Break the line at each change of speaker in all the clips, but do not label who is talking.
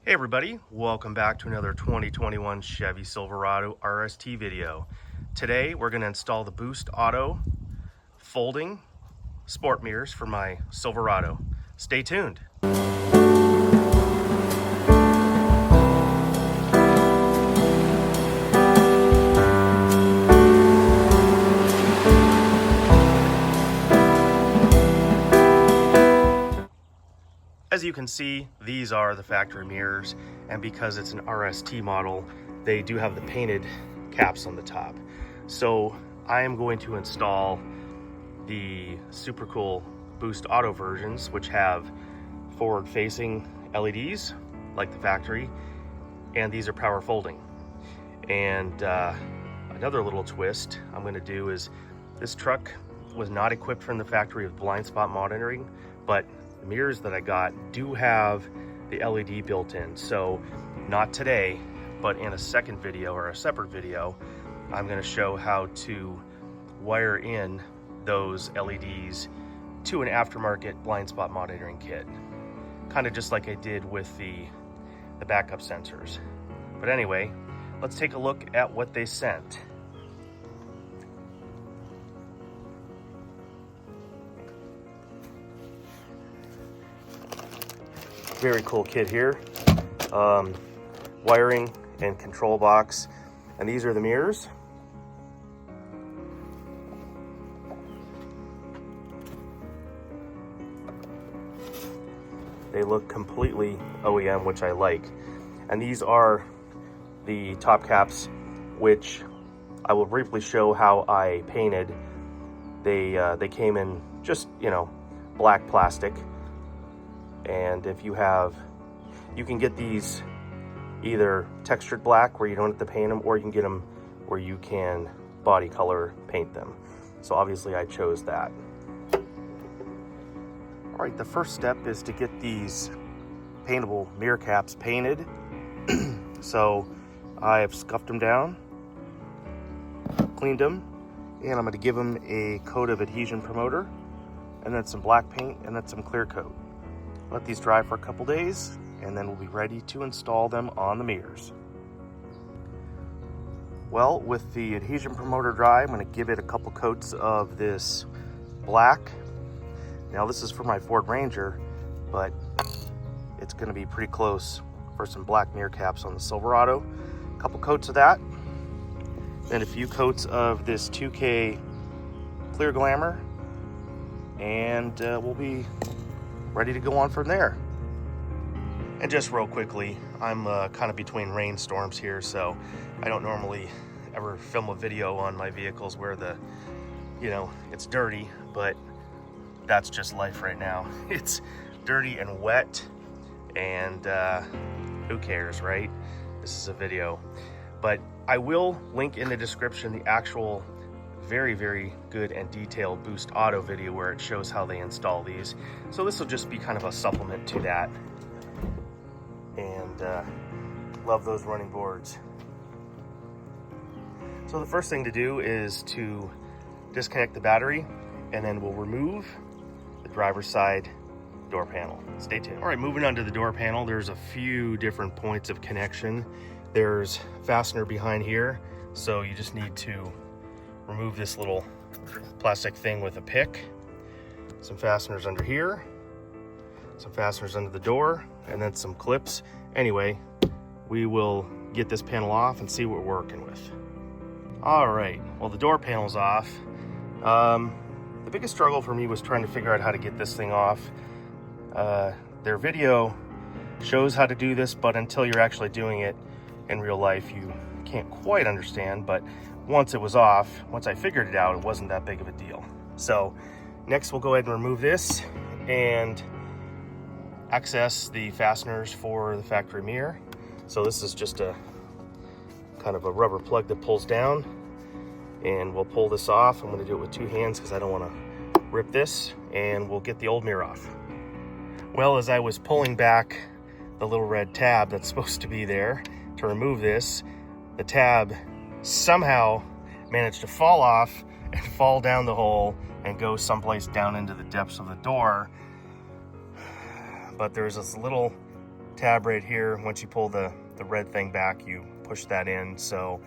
Hey everybody, welcome back to another 2021 Chevy Silverado RST video. Today we're going to install the Boost Auto folding sport mirrors for my Silverado. Stay tuned. As you can see, these are the factory mirrors, and because it's an RST model, they do have the painted caps on the top. So I am going to install the super cool Boost Auto versions, which have forward-facing LEDs like the factory, and these are power folding. And another little twist I'm going to do is, this truck was not equipped from the factory with blind spot monitoring, but the mirrors that I got do have the LED built in. So not today, but in a second video or a separate video, I'm going to show how to wire in those LEDs to an aftermarket blind spot monitoring kit, kind of just like I did with the backup sensors. But anyway, let's take a look at what they sent. Very cool kit here. Wiring and control box, and these are the mirrors. They look completely OEM, which I like. And these are the top caps, which I will briefly show how I painted. They came in just, black plastic. And if you can get these either textured black where you don't have to paint them, or you can get them where you can body color paint them. So obviously I chose that. All right, the first step is to get these paintable mirror caps painted. So I have scuffed them down, cleaned them, and I'm going to give them a coat of adhesion promoter, and then some black paint, and then some clear coat. Let these dry for a couple days, and then we'll be ready to install them on the mirrors. Well, with the adhesion promoter dry, I'm going to give it a couple coats of this black. Now this is for my Ford Ranger, but it's going to be pretty close for some black mirror caps on the Silverado. A couple coats of that, then a few coats of this 2K clear glamour, and we'll be ready to go on from there. And just real quickly, I'm kind of between rainstorms here, so I don't normally ever film a video on my vehicles where it's dirty, but that's just life right now. It's dirty and wet, and who cares, right? This is a video. But I will link in the description the actual very, very good and detailed Boost Auto video where it shows how they install these. So this will just be kind of a supplement to that. And love those running boards. So the first thing to do is to disconnect the battery, and then we'll remove the driver's side door panel. Stay tuned. All right, moving on to the door panel, there's a few different points of connection. There's fastener behind here, so you just need to remove this little plastic thing with a pick. Some fasteners under here, some fasteners under the door, and then some clips. Anyway, we will get this panel off and see what we're working with. All right, well, the door panel's off. The biggest struggle for me was trying to figure out how to get this thing off. Their video shows how to do this, but until you're actually doing it in real life, you can't quite understand. But once it was off, once I figured it out, it wasn't that big of a deal. So next we'll go ahead and remove this and access the fasteners for the factory mirror. So this is just a kind of a rubber plug that pulls down, and we'll pull this off. I'm going to do it with two hands because I don't want to rip this, and we'll get the old mirror off. Well, as I was pulling back the little red tab that's supposed to be there to remove this, the tab somehow managed to fall off and fall down the hole and go someplace down into the depths of the door. But there's this little tab right here. Once you pull the red thing back, you push that in. So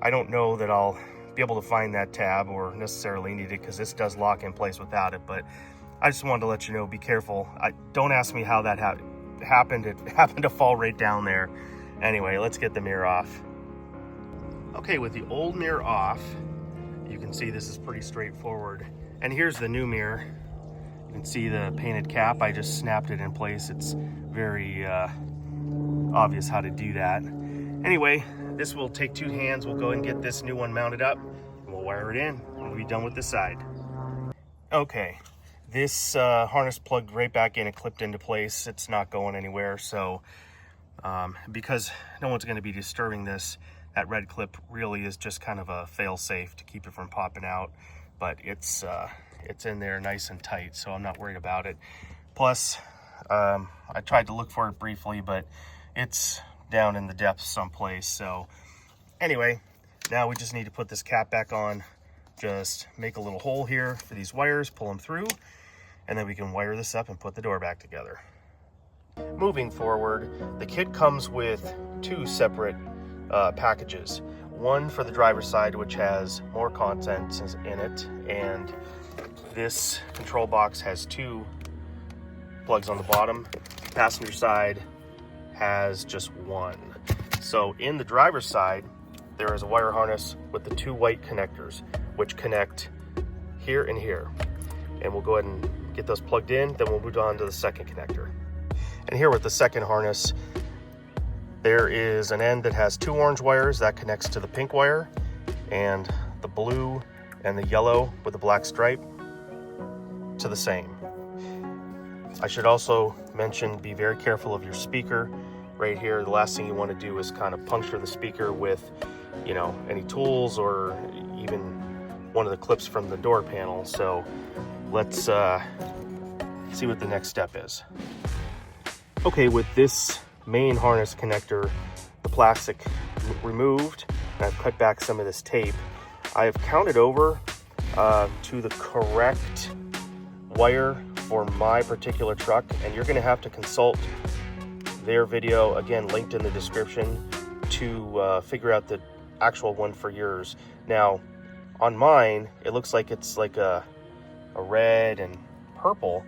I don't know that I'll be able to find that tab or necessarily need it, because this does lock in place without it. But I just wanted to let you know, be careful. Don't ask me how that happened. It happened to fall right down there. Anyway, let's get the mirror off. Okay, with the old mirror off, you can see this is pretty straightforward. And here's the new mirror. You can see the painted cap. I just snapped it in place. It's very obvious how to do that. Anyway, this will take 2 hands. We'll go ahead and get this new one mounted up, and we'll wire it in, and we'll be done with this side. Okay, this harness plugged right back in and clipped into place. It's not going anywhere. So because no one's going to be disturbing this, that red clip really is just kind of a fail-safe to keep it from popping out. But it's in there nice and tight, so I'm not worried about it. Plus, I tried to look for it briefly, but it's down in the depths someplace. So anyway, now we just need to put this cap back on. Just make a little hole here for these wires, pull them through, and then we can wire this up and put the door back together. Moving forward, the kit comes with 2 separate packages. One for the driver's side, which has more content in it, and this control box has 2 plugs on the bottom. Passenger side has just 1. So in the driver's side, there is a wire harness with the 2 white connectors, which connect here and here. And we'll go ahead and get those plugged in, then we'll move on to the second connector. And here with the second harness, there is an end that has 2 orange wires that connects to the pink wire, and the blue and the yellow with the black stripe to the same. I should also mention, be very careful of your speaker right here. The last thing you want to do is kind of puncture the speaker with, you know, any tools or even one of the clips from the door panel. So let's see what the next step is. Okay, with this main harness connector, the plastic removed, and I've cut back some of this tape, I have counted over to the correct wire for my particular truck, and you're going to have to consult their video, again linked in the description, to figure out the actual one for yours. Now on mine, it looks like it's like a red and purple,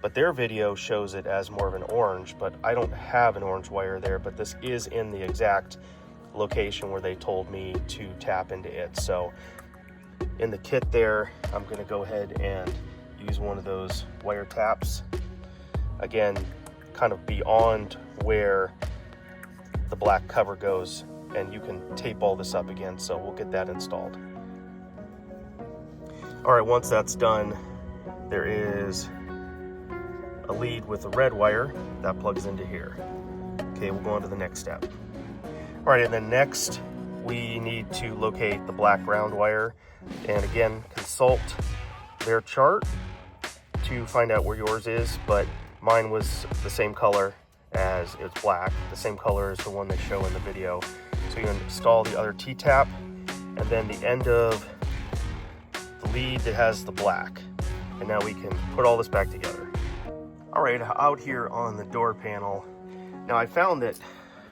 but their video shows it as more of an orange. But I don't have an orange wire there, but this is in the exact location where they told me to tap into it. So in the kit there, I'm going to go ahead and use one of those wire taps, again kind of beyond where the black cover goes, and you can tape all this up again. So we'll get that installed. All right, once that's done, there is a lead with a red wire that plugs into here. Okay, we'll go on to the next step. All right, and then next we need to locate the black ground wire, and again consult their chart to find out where yours is. But mine was the same color as it's black, the same color as the one they show in the video. So you install the other T-tap, and then the end of the lead that has the black, and now we can put all this back together. All right, out here on the door panel, now I found that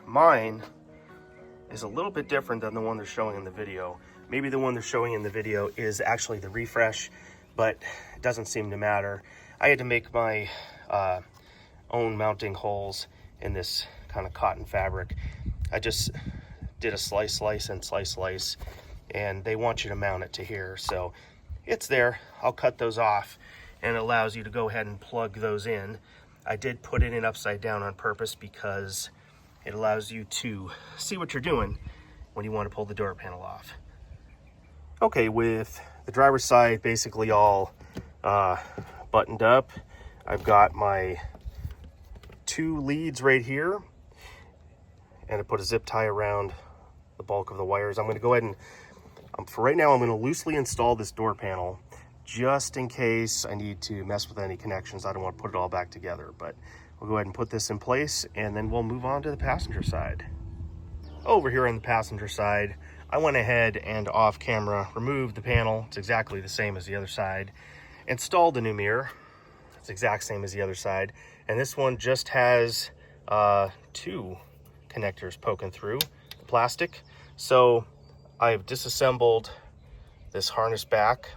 mine is a little bit different than the one they're showing in the video. Maybe the one they're showing in the video is actually the refresh, but it doesn't seem to matter. I had to make my own mounting holes in this kind of cotton fabric. I just did a slice, and they want you to mount it to here. So it's there. I'll cut those off, and it allows you to go ahead and plug those in. I did put it in upside down on purpose because it allows you to see what you're doing when you want to pull the door panel off. Okay, with the driver's side basically all buttoned up, I've got my 2 leads right here, and I put a zip tie around the bulk of the wires. I'm going to go ahead and, for right now, I'm going to loosely install this door panel just in case I need to mess with any connections. I don't want to put it all back together, but we'll go ahead and put this in place, and then we'll move on to the passenger side. Over here on the passenger side, I went ahead and off camera removed the panel. It's exactly the same as the other side. Installed the new mirror. It's the exact same as the other side. And this one just has two connectors poking through the plastic. So I've disassembled this harness back,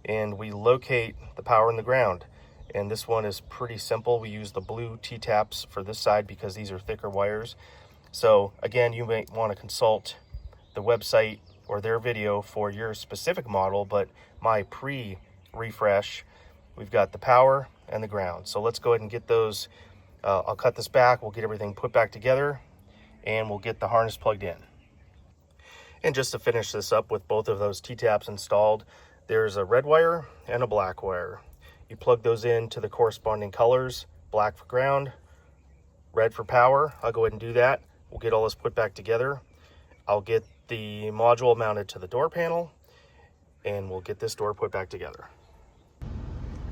and we locate the power in the ground. And this one is pretty simple. We use the blue T-taps for this side because these are thicker wires. So again, you may want to consult the website or their video for your specific model, but my pre-refresh, we've got the power and the ground. So let's go ahead and get those. I'll cut this back, we'll get everything put back together, and we'll get the harness plugged in. And just to finish this up with both of those T-taps installed, there's a red wire and a black wire. You plug those into the corresponding colors, black for ground, red for power. I'll go ahead and do that. We'll get all this put back together. I'll get the module mounted to the door panel, and we'll get this door put back together.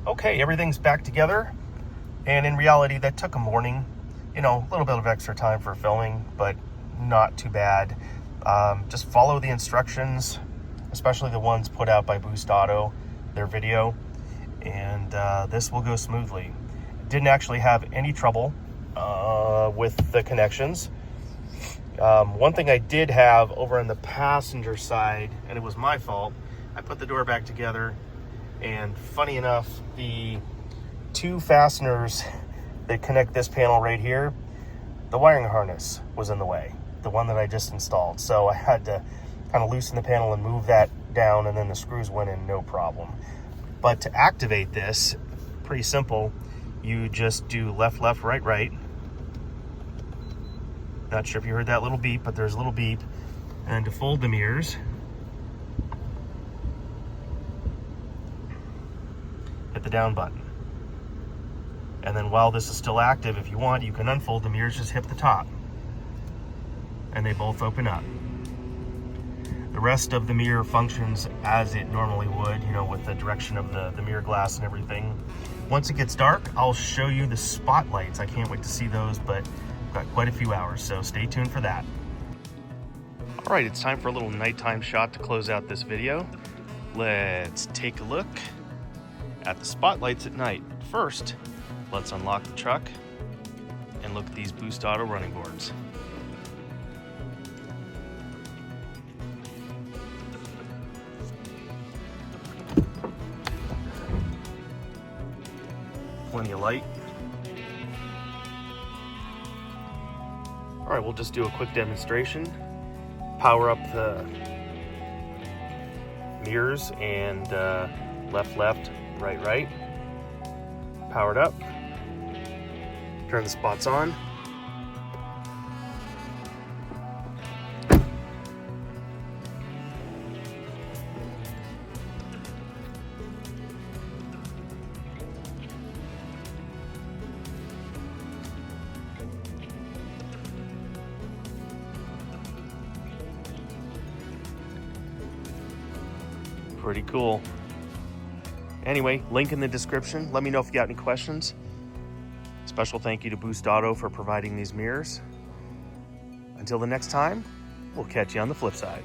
Okay, everything's back together, and in reality that took a morning. You know, a little bit of extra time for filming, but not too bad. Just follow the instructions, especially the ones put out by Boost Auto, their video, and this will go smoothly. Didn't actually have any trouble with the connections. One thing I did have over on the passenger side, and it was my fault, I put the door back together, and funny enough, the two fasteners that connect this panel right here, the wiring harness was in the way, the one that I just installed. So I had to kind of loosen the panel and move that down, and then the screws went in no problem. But to activate this, pretty simple. You just do left, left, right, right. Not sure if you heard that little beep, but there's a little beep. And to fold the mirrors, hit the down button. And then while this is still active, if you want, you can unfold the mirrors, just hit the top. And they both open up. The rest of the mirror functions as it normally would, you know, with the direction of the mirror glass and everything. Once it gets dark, I'll show you the spotlights. I can't wait to see those, but I've got quite a few hours, so stay tuned for that. All right, it's time for a little nighttime shot to close out this video. Let's take a look at the spotlights at night. First, let's unlock the truck and look at these Boost Auto running boards. Plenty of light. All right, we'll just do a quick demonstration. Power up the mirrors and left, left, right, right. Powered up. Turn the spots on. Pretty cool. Anyway, link in the description. Let me know if you got any questions. Special thank you to Boost Auto for providing these mirrors. Until the next time, we'll catch you on the flip side.